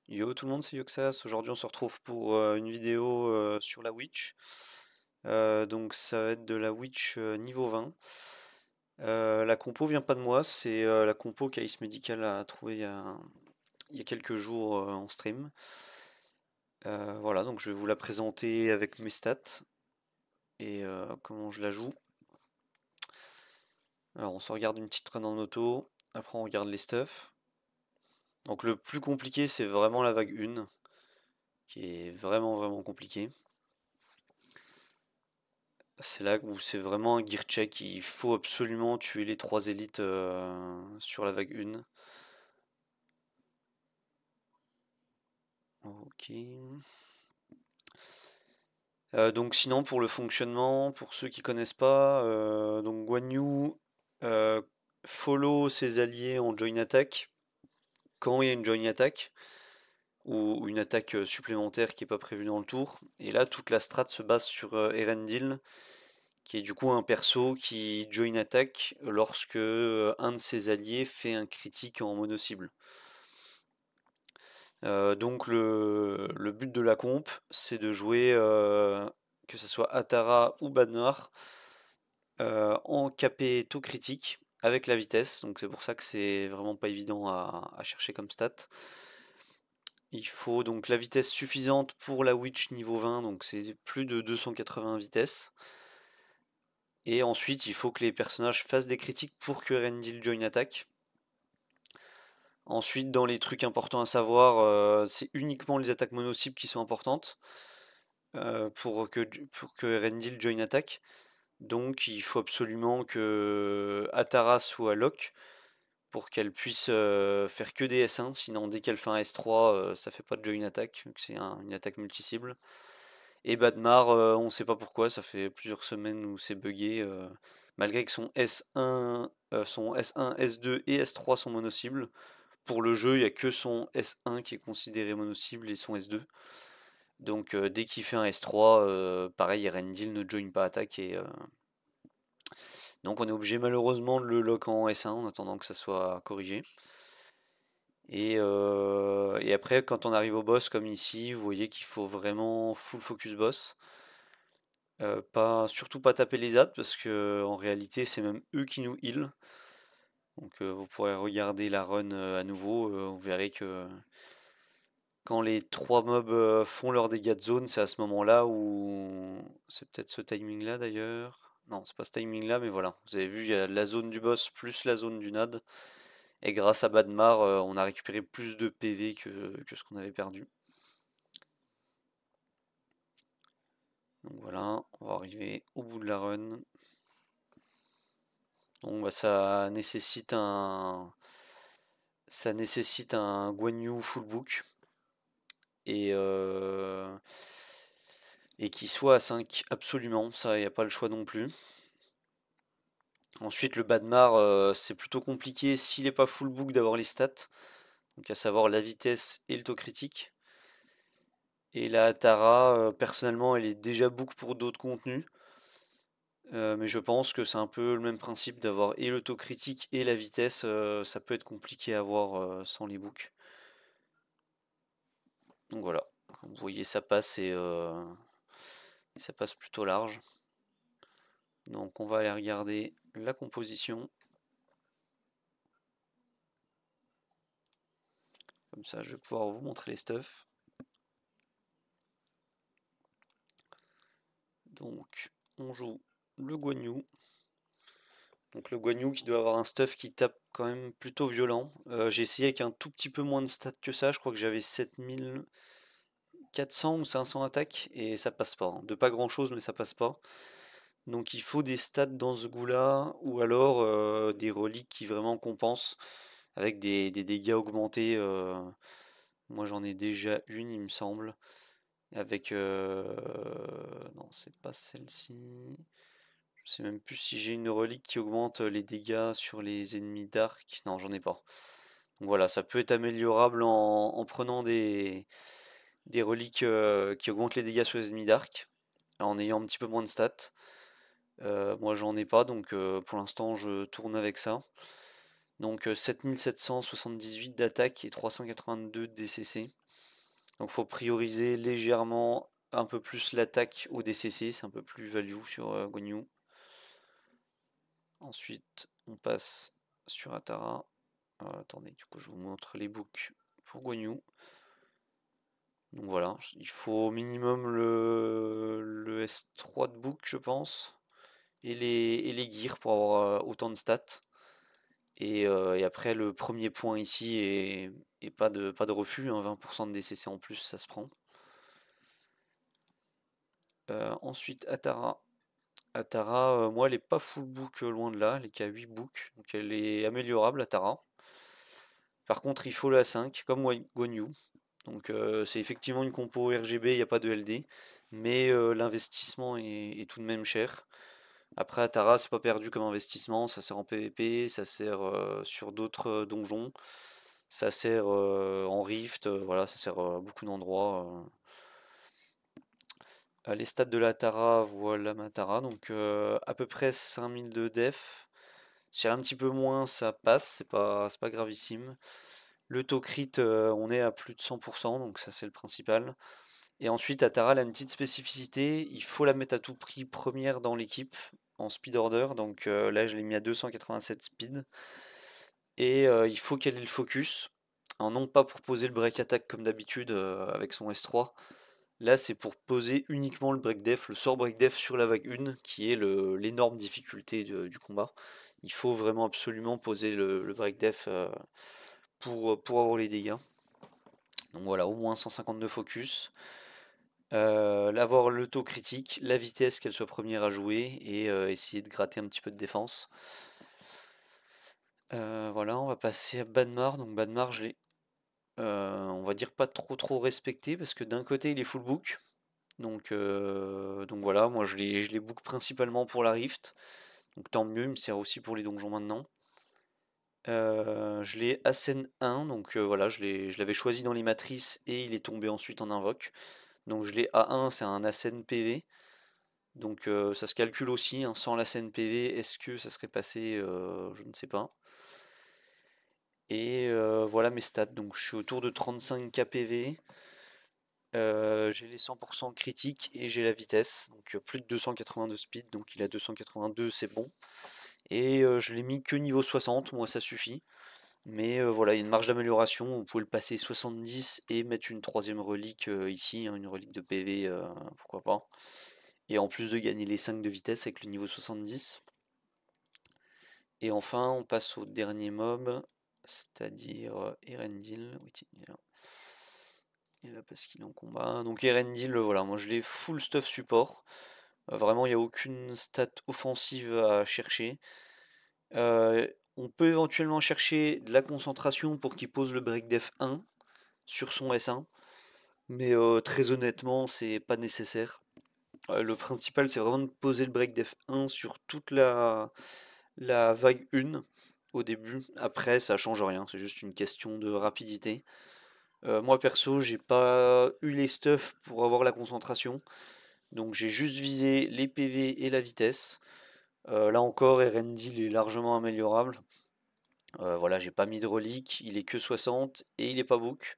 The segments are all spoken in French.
Yo tout le monde, c'est Yoxas. Aujourd'hui on se retrouve pour une vidéo sur la Witch. Donc ça va être de la Witch niveau 20. La compo vient pas de moi, c'est la compo qu'Ace Medical a trouvé il y a quelques jours en stream. Voilà, donc je vais vous la présenter avec mes stats et comment je la joue. Alors on se regarde une petite run en auto, après on regarde les stuffs. Donc le plus compliqué c'est vraiment la vague 1, qui est vraiment compliqué. C'est là où c'est vraiment un gear check, il faut absolument tuer les 3 élites sur la vague 1. Ok. Donc sinon pour le fonctionnement, pour ceux qui connaissent pas, donc Guan Yu euh, follow ses alliés en join attack quand il y a une join attack ou une attaque supplémentaire qui n'est pas prévue dans le tour. Et là toute la strat se base sur Erendil, qui est du coup un perso qui join attack lorsque un de ses alliés fait un critique en mono cible. Donc le but de la comp, c'est de jouer, que ce soit Atara ou Badnar, en KP taux critique avec la vitesse. Donc c'est pour ça que c'est vraiment pas évident à chercher comme stat. Il faut donc la vitesse suffisante pour la Witch niveau 20, donc c'est plus de 280 vitesse. Et ensuite, il faut que les personnages fassent des critiques pour que Rendil join attack. Ensuite, dans les trucs importants à savoir, c'est uniquement les attaques mono-cibles qui sont importantes. Pour que Rendil join attack. Donc il faut absolument que Atara soit lock pour qu'elle puisse faire que des S1, sinon dès qu'elle fait un S3, ça fait pas de join attack, vu que c'est une attaque multi-cible. Et Badmar, on sait pas pourquoi, ça fait plusieurs semaines où c'est buggé, malgré que son S1, S2 et S3 sont mono-cibles. Pour le jeu, il n'y a que son S1 qui est considéré mono-cible et son S2. Donc dès qu'il fait un S3, pareil, Erendil ne join pas attaque et donc on est obligé malheureusement de le lock en S1 en attendant que ça soit corrigé. Et après quand on arrive au boss comme ici, vous voyez qu'il faut vraiment full focus boss. Surtout pas taper les adds parce que en réalité c'est même eux qui nous heal. Donc vous pourrez regarder la run à nouveau, vous verrez que quand les 3 mobs font leur dégâts de zone, c'est à ce moment-là où... C'est peut-être ce timing-là d'ailleurs. Non, c'est pas ce timing-là, mais voilà. Vous avez vu, il y a la zone du boss plus la zone du NAD. Et grâce à Badmar, on a récupéré plus de PV que ce qu'on avait perdu. Donc voilà, on va arriver au bout de la run. Donc bah, ça nécessite un Guan Yu full book. Et, euh, et qui soit à 5 absolument, ça, il n'y a pas le choix non plus. Ensuite, le Badmar, c'est plutôt compliqué s'il n'est pas full book d'avoir les stats, donc à savoir la vitesse et le taux critique. Et la Tara, personnellement, elle est déjà book pour d'autres contenus, mais je pense que c'est un peu le même principe d'avoir et le taux critique et la vitesse, ça peut être compliqué à avoir sans les books. Donc voilà, comme vous voyez, ça passe et ça passe plutôt large. Donc on va aller regarder la composition. Comme ça, je vais pouvoir vous montrer les stuffs. Donc, on joue le Guan Yu. Donc le Guan Yu qui doit avoir un stuff qui tape quand même plutôt violent. J'ai essayé avec un tout petit peu moins de stats que ça. Je crois que j'avais 7400 ou 500 attaques et ça passe pas, hein. De pas grand chose, mais ça passe pas. Donc il faut des stats dans ce goût-là ou alors des reliques qui vraiment compensent avec des dégâts augmentés. Moi j'en ai déjà une, il me semble. Avec. Non, c'est pas celle-ci. Je sais même plus si j'ai une relique qui augmente les dégâts sur les ennemis dark. Non, j'en ai pas. Donc voilà, ça peut être améliorable en prenant des reliques qui augmentent les dégâts sur les ennemis dark, en ayant un petit peu moins de stats. Moi, j'en ai pas, donc pour l'instant, je tourne avec ça. Donc 7778 d'attaque et 382 de DCC. Donc faut prioriser légèrement un peu plus l'attaque au DCC, c'est un peu plus value sur Guan Yu. Ensuite, on passe sur Atara. Attendez, du coup, je vous montre les books pour Guan Yu. Donc voilà, il faut au minimum le S3 de book, je pense, et les gears pour avoir autant de stats. Et après, le premier point ici est pas de refus, hein, 20% de DCC en plus, ça se prend. Ensuite, Atara. Atara, moi, elle est pas full book loin de là, elle est qu'à 8 books, donc elle est améliorable, Atara. Par contre, il faut la 5, comme Guan Yu. Donc c'est effectivement une compo RGB, il n'y a pas de LD, mais l'investissement est tout de même cher. Après, Atara, c'est pas perdu comme investissement, ça sert en PvP, ça sert sur d'autres donjons, ça sert en Rift, voilà, ça sert à beaucoup d'endroits. Les stats de la Tara, voilà ma Tara, donc à peu près 5000 de def. Si un petit peu moins, ça passe, c'est pas gravissime. Le taux crit, on est à plus de 100%, donc ça c'est le principal. Et ensuite, Atara, elle a une petite spécificité, il faut la mettre à tout prix première dans l'équipe, en speed order, donc là je l'ai mis à 287 speed. Et il faut qu'elle ait le focus, alors, non pas pour poser le break attack comme d'habitude avec son S3, là c'est pour poser uniquement le break def, le sort break def sur la vague 1, qui est l'énorme difficulté du combat. Il faut vraiment absolument poser le break def pour avoir les dégâts. Donc voilà, au moins 152 focus. L'avoir le taux critique, la vitesse qu'elle soit première à jouer et essayer de gratter un petit peu de défense. Voilà, on va passer à Banmar. Donc Banmar, je l'ai, on va dire pas trop respecté parce que d'un côté il est full book. Donc voilà, moi je les book principalement pour la Rift. Donc tant mieux, il me sert aussi pour les donjons maintenant. Je l'ai Ascen 1, donc voilà, je l'avais choisi dans les matrices et il est tombé ensuite en invoque. Donc je l'ai A1, c'est un Ascen PV. Donc ça se calcule aussi, hein, sans la scène PV, est-ce que ça serait passé? Je ne sais pas. Et voilà mes stats, donc je suis autour de 35 kPV, j'ai les 100% critiques et j'ai la vitesse, donc plus de 282 speed, donc il a 282, c'est bon. Et je l'ai mis que niveau 60, moi ça suffit. Mais voilà, il y a une marge d'amélioration, vous pouvez le passer 70 et mettre une troisième relique ici, hein, une relique de PV, pourquoi pas. Et en plus de gagner les 5 de vitesse avec le niveau 70. Et enfin, on passe au dernier mob, c'est-à-dire Erendil. Oui, il est là parce qu'il est en combat. Donc Erendil, voilà, moi je l'ai full stuff support. Vraiment, il n'y a aucune stat offensive à chercher. On peut éventuellement chercher de la concentration pour qu'il pose le break def 1 sur son S1. Mais très honnêtement, c'est pas nécessaire. Le principal, c'est vraiment de poser le break def 1 sur toute la vague 1 au début. Après, ça change rien, c'est juste une question de rapidité. Moi perso, j'ai pas eu les stuffs pour avoir la concentration, donc j'ai juste visé les PV et la vitesse. Là encore, Erendil est largement améliorable. Voilà, j'ai pas mis de relique, il est que 60 et il est pas book.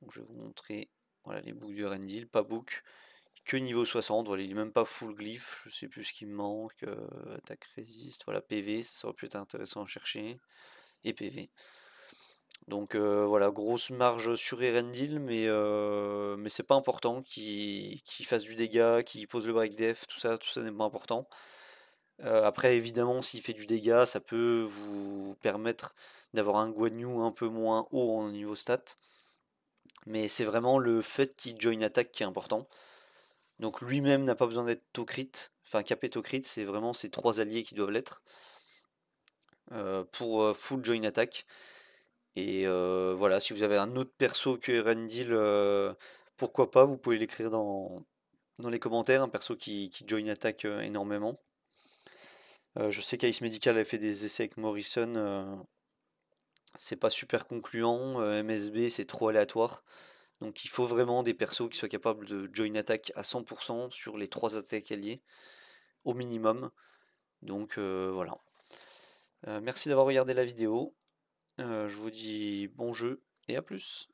Donc je vais vous montrer voilà, les books de Erendil, pas book, que niveau 60, voilà, il est même pas full glyph, je sais plus ce qui me manque. Attaque résiste, voilà, PV, ça aurait pu être intéressant à chercher. Et PV. Donc voilà, grosse marge sur Erendil, mais c'est pas important qu'il fasse du dégât, qu'il pose le break def, tout ça n'est pas important. Après, évidemment, s'il fait du dégât, ça peut vous permettre d'avoir un Guan Yu un peu moins haut en niveau stat. Mais c'est vraiment le fait qu'il join attack qui est important. Donc lui-même n'a pas besoin d'être to crit, enfin capé to crit, c'est vraiment ses trois alliés qui doivent l'être pour full join attack. Et voilà, si vous avez un autre perso que Erendil, pourquoi pas, vous pouvez l'écrire dans les commentaires, un perso qui join attack énormément. Je sais qu'Ice Medical a fait des essais avec Morrison, c'est pas super concluant, MSB c'est trop aléatoire. Donc il faut vraiment des persos qui soient capables de join attack à 100% sur les trois attaques alliées, au minimum. Donc voilà. Merci d'avoir regardé la vidéo. Je vous dis bon jeu et à plus.